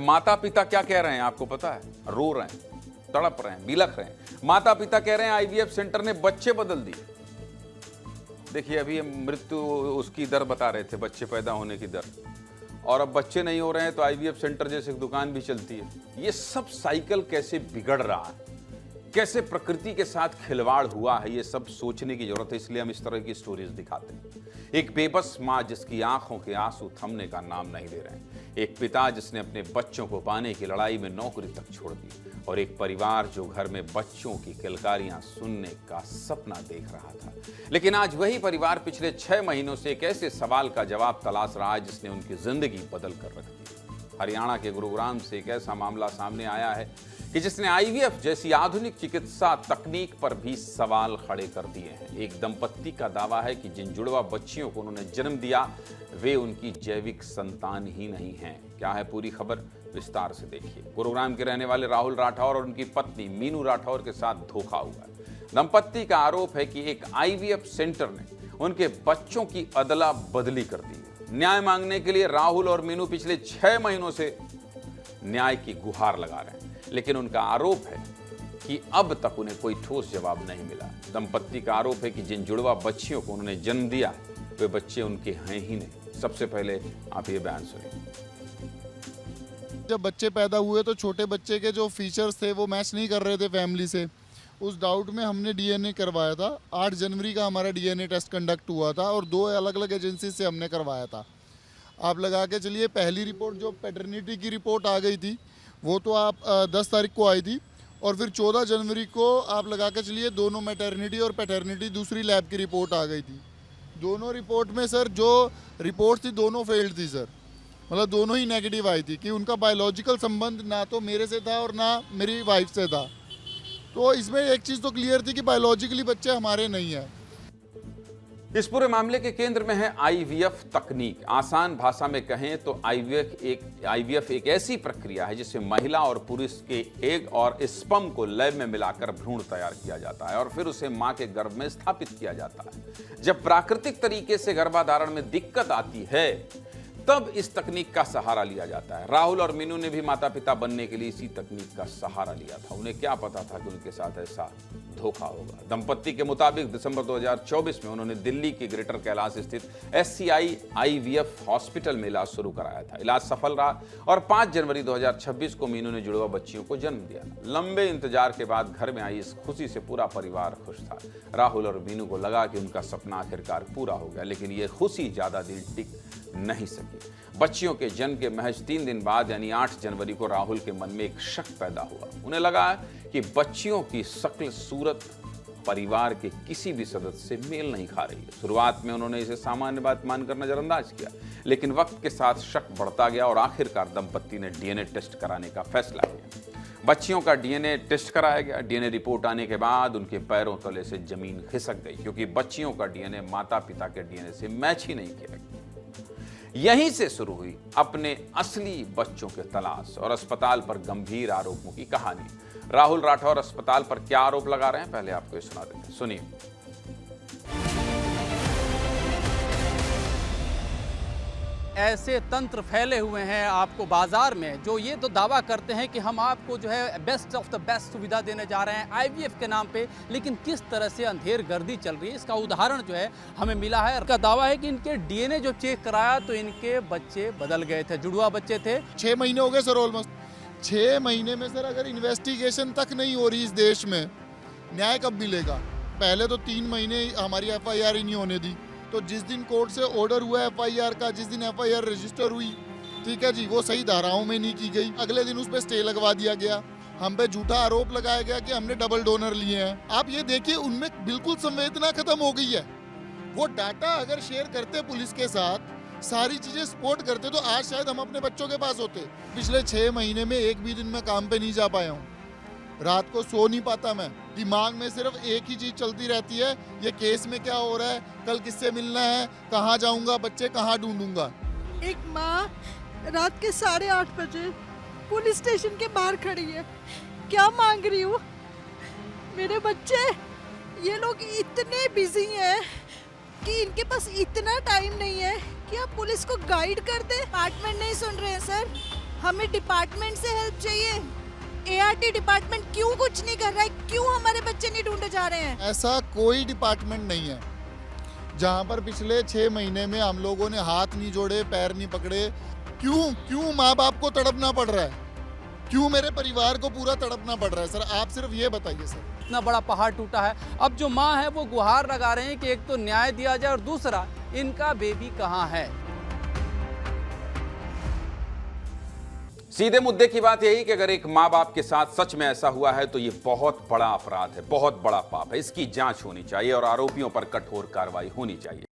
माता पिता क्या कह रहे हैं आपको पता है? रो रहे हैं, तड़प रहे हैं, बिलख रहे हैं। माता पिता कह रहे हैं आईवीएफ सेंटर ने बच्चे बदल दिए। देखिए अभी मृत्यु उसकी दर बता रहे थे, बच्चे पैदा होने की दर, और अब बच्चे नहीं हो रहे हैं तो आईवीएफ सेंटर जैसे दुकान भी चलती है। ये सब साइकिल कैसे बिगड़ रहा है, कैसे प्रकृति के साथ खिलवाड़ हुआ है, ये सब सोचने की जरूरत है। इसलिए हम इस तरह की स्टोरीज दिखाते हैं। एक बेबस माँ जिसकी आंखों के आंसू थमने का नाम नहीं ले रहे हैं, एक पिता जिसने अपने बच्चों को पाने की लड़ाई में नौकरी तक छोड़ दी, और एक परिवार जो घर में बच्चों की किलकारियां सुनने का सपना देख रहा था। लेकिन आज वही परिवार पिछले 6 महीनों से एक ऐसे सवाल का जवाब तलाश रहा है जिसने उनकी जिंदगी बदल कर रख दी। हरियाणा के गुरुग्राम से एक ऐसा मामला सामने आया है कि जिसने आईवीएफ जैसी आधुनिक चिकित्सा तकनीक पर भी सवाल खड़े कर दिए हैं। एक दंपत्ति का दावा है कि जिन जुड़वा बच्चियों को उन्होंने जन्म दिया वे उनकी जैविक संतान ही नहीं हैं। क्या है पूरी खबर, विस्तार से देखिए। गुरुग्राम के रहने वाले राहुल राठौर और उनकी पत्नी मीनू राठौर के साथ धोखा हुआ है। दंपत्ति का आरोप है कि एक आईवीएफ सेंटर ने उनके बच्चों की अदला बदली कर दी है। न्याय मांगने के लिए राहुल और मीनू पिछले 6 महीनों से न्याय की गुहार लगा रहे हैं, लेकिन उनका आरोप है कि अब तक उन्हें कोई ठोस जवाब नहीं मिला। दंपत्ति का आरोप है कि जिन जुड़वा बच्चियों को उन्होंने जन्म दिया वे बच्चे उनके हैं ही नहीं। सबसे पहले आप ये बयान सुनिए। जब बच्चे पैदा हुए तो छोटे बच्चे के जो फीचर्स थे वो मैच नहीं कर रहे थे फैमिली से। उस डाउट में हमने डीएनए करवाया था। 8 जनवरी का हमारा डीएनए टेस्ट कंडक्ट हुआ था और 2 अलग अलग एजेंसी से हमने करवाया था। आप लगा के चलिए पहली रिपोर्ट जो पैटर्निटी की रिपोर्ट आ गई थी वो तो आप 10 तारीख को आई थी, और फिर 14 जनवरी को आप लगा के चलिए दोनों मैटरनिटी और पैटर्निटी दूसरी लैब की रिपोर्ट आ गई थी। दोनों रिपोर्ट में सर जो रिपोर्ट थी दोनों फेल्ड थी सर, मतलब दोनों ही नेगेटिव आई थी कि उनका बायोलॉजिकल संबंध ना तो मेरे से था और ना मेरी वाइफ से था। तो इसमें एक चीज़ तो क्लियर थी कि बायोलॉजिकली बच्चे हमारे नहीं हैं। इस पूरे मामले के केंद्र में है आईवीएफ तकनीक। आसान भाषा में कहें तो आईवीएफ एक ऐसी प्रक्रिया है जिससे महिला और पुरुष के एग और स्पर्म को लैब में मिलाकर भ्रूण तैयार किया जाता है और फिर उसे मां के गर्भ में स्थापित किया जाता है। जब प्राकृतिक तरीके से गर्भाधारण में दिक्कत आती है तब इस तकनीक का सहारा लिया जाता है। राहुल और मीनू ने भी माता पिता बनने के लिए इसी तकनीक का सहारा लिया था। उन्हें क्या पता था कि उनके साथ ऐसा धोखा होगा। दंपत्ति के मुताबिक दिसंबर 2024 में उन्होंने दिल्ली के ग्रेटर कैलाश स्थित एससीआई आईवीएफ हॉस्पिटल में इलाज शुरू कराया था। इलाज सफल रहा और 5 जनवरी 2026 को मीनू ने जुड़वा बच्चियों को जन्म दिया। लंबे इंतजार के बाद घर में आई इस खुशी से पूरा परिवार खुश था। राहुल और मीनू को लगा कि उनका सपना आखिरकार पूरा हो गया, लेकिन ये खुशी ज्यादा दिन टिक नहीं सकी। बच्चियों के जन्म के महज 3 दिन बाद यानी 8 जनवरी को राहुल के मन में एक शक पैदा हुआ। उन्हें लगा कि बच्चियों की शक्ल सूरत परिवार के किसी भी सदस्य से मेल नहीं खा रही है। शुरुआत में उन्होंने इसे सामान्य बात मानकर नजरअंदाज किया, लेकिन वक्त के साथ शक बढ़ता गया और आखिरकार दंपत्ति ने डीएनए टेस्ट कराने का फैसला किया। बच्चियों का डीएनए टेस्ट कराया गया। डीएनए रिपोर्ट आने के बाद उनके पैरों तले से जमीन खिसक गई, क्योंकि बच्चियों का डीएनए माता पिता के डीएनए से मैच ही नहीं किया गया। यहीं से शुरू हुई अपने असली बच्चों के तलाश और अस्पताल पर गंभीर आरोपों की कहानी। राहुल राठौर अस्पताल पर क्या आरोप लगा रहे हैं, पहले आपको ये सुना देते हैं, सुनिए। ऐसे तंत्र फैले हुए हैं आपको बाजार में जो ये तो दावा करते हैं कि हम आपको जो है बेस्ट ऑफ द बेस्ट सुविधा देने जा रहे हैं आईवीएफ के नाम पे, लेकिन किस तरह से अंधेरगर्दी चल रही है इसका उदाहरण जो है हमें मिला है। उनका दावा है कि इनके डीएनए जो चेक कराया तो इनके बच्चे बदल गए थे, जुड़वा बच्चे थे। 6 महीने हो गए सर, ऑलमोस्ट 6 महीने में सर अगर इन्वेस्टिगेशन तक नहीं हो रही इस देश में, न्याय कब मिलेगा? पहले तो 3 महीने हमारी एफआईआर ही नहीं होने दी, तो जिस दिन कोर्ट से ऑर्डर हुआ एफआईआर का, जिस दिन एफआईआर रजिस्टर हुई, ठीक है जी, वो सही धाराओं में नहीं की गई, अगले दिन उस पर स्टे लगवा दिया गया। हम पे झूठा आरोप लगाया गया कि हमने डबल डोनर लिए हैं। आप ये देखिए उनमें बिल्कुल संवेदना खत्म हो गई है। वो डाटा अगर शेयर करते पुलिस के साथ, सारी चीजें सपोर्ट करते, तो आज शायद हम अपने बच्चों के पास होते। पिछले 6 महीने में एक भी दिन में काम पे नहीं जा पाया हूँ। रात को सो नहीं पाता मैं, दिमाग में सिर्फ एक ही चीज चलती रहती है, ये केस में क्या हो रहा है, कल किससे मिलना है, कहाँ जाऊंगा, बच्चे कहाँ ढूंढूंगा। एक माँ रात के 8:30 बजे पुलिस स्टेशन के बाहर खड़ी है, क्या मांग रही हूँ? मेरे बच्चे। ये लोग इतने बिजी हैं कि इनके पास इतना टाइम नहीं है कि आप पुलिस को गाइड कर दे। अपार्टमेंट नहीं सुन रहे हैं सर, हमें डिपार्टमेंट से हेल्प चाहिए। एआरटी डिपार्टमेंट क्यों कुछ नहीं कर रहा है? क्यों हमारे बच्चे नहीं ढूंढे जा रहे हैं? ऐसा कोई डिपार्टमेंट नहीं है जहां पर पिछले 6 महीने में हम लोगों ने हाथ नहीं जोड़े, पैर नहीं पकड़े। क्यों माँ बाप को तड़पना पड़ रहा है? क्यों मेरे परिवार को पूरा तड़पना पड़ रहा है? सर आप सिर्फ ये बताइए सर। इतना बड़ा पहाड़ टूटा है, अब जो माँ है वो गुहार लगा रहे हैं कि एक तो न्याय दिया जाए और दूसरा इनका बेबी कहाँ है। सीधे मुद्दे की बात यही कि अगर एक माँ बाप के साथ सच में ऐसा हुआ है तो ये बहुत बड़ा अपराध है, बहुत बड़ा पाप है। इसकी जांच होनी चाहिए और आरोपियों पर कठोर कार्रवाई होनी चाहिए।